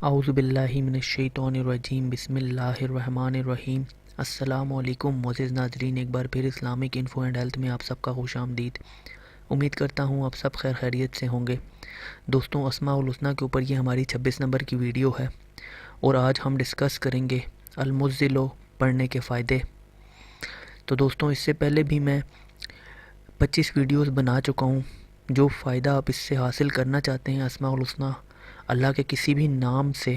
اعوذ باللہ من الشیطان الرجیم بسم اللہ الرحمن الرحیم۔ السلام علیکم معزز ناظرین، ایک بار پھر اسلامک انفو اینڈ ہیلتھ میں آپ سب کا خوش آمدید۔ امید کرتا ہوں آپ سب خیر خیریت سے ہوں گے۔ دوستوں، اسماء الحسنی کے اوپر یہ ہماری 26 نمبر کی ویڈیو ہے اور آج ہم ڈسکس کریں گے المزلو پڑھنے کے فائدے۔ تو دوستوں، اس سے پہلے بھی میں 25 ویڈیوز بنا چکا ہوں۔ جو فائدہ آپ اس سے حاصل کرنا چاہتے ہیں اسماء الحسنی اللہ کے کسی بھی نام سے،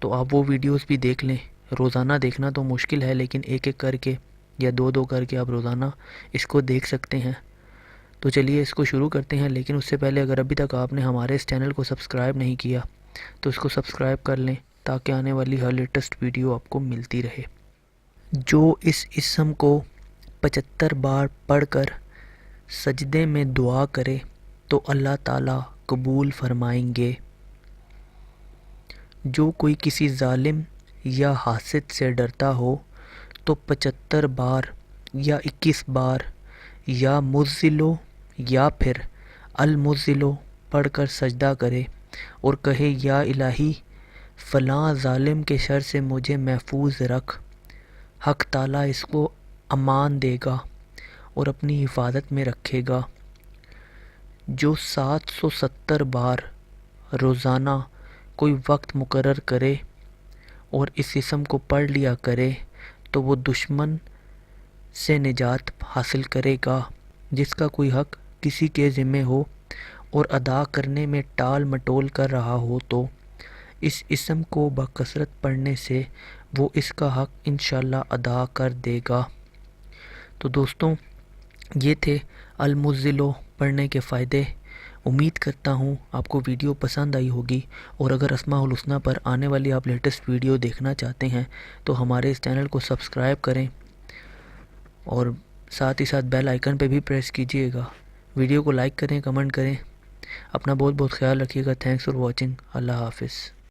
تو آپ وہ ویڈیوز بھی دیکھ لیں۔ روزانہ دیکھنا تو مشکل ہے، لیکن ایک ایک کر کے یا دو دو کر کے آپ روزانہ اس کو دیکھ سکتے ہیں۔ تو چلیے اس کو شروع کرتے ہیں، لیکن اس سے پہلے اگر ابھی تک آپ نے ہمارے اس چینل کو سبسکرائب نہیں کیا تو اس کو سبسکرائب کر لیں تاکہ آنے والی ہر لیٹسٹ ویڈیو آپ کو ملتی رہے۔ جو اس اسم کو 75 بار پڑھ کر سجدے میں دعا کرے تو اللہ تعالیٰ قبول فرمائیں گے۔ جو کوئی کسی ظالم یا حاسد سے ڈرتا ہو تو 75 بار یا 21 بار یا مزلو یا پھر المزلو پڑھ کر سجدہ کرے اور کہے یا الہی فلاں ظالم کے شر سے مجھے محفوظ رکھ۔ حق تعالیٰ اس کو امان دے گا اور اپنی حفاظت میں رکھے گا۔ جو 770 بار روزانہ کوئی وقت مقرر کرے اور اس اسم کو پڑھ لیا کرے تو وہ دشمن سے نجات حاصل کرے گا۔ جس کا کوئی حق کسی کے ذمہ ہو اور ادا کرنے میں ٹال مٹول کر رہا ہو تو اس اسم کو بکثرت پڑھنے سے وہ اس کا حق انشاءاللہ ادا کر دے گا۔ تو دوستوں، یہ تھے المزلو پڑھنے کے فائدے۔ امید کرتا ہوں آپ کو ویڈیو پسند آئی ہوگی، اور اگر اسماء الحسنی پر آنے والی آپ لیٹسٹ ویڈیو دیکھنا چاہتے ہیں تو ہمارے اس چینل کو سبسکرائب کریں اور ساتھ ہی ساتھ بیل آئیکن پہ بھی پریس کیجئے گا۔ ویڈیو کو لائک کریں، کمنٹ کریں۔ اپنا بہت بہت خیال رکھیے گا۔ Thanks for watching. اللہ حافظ۔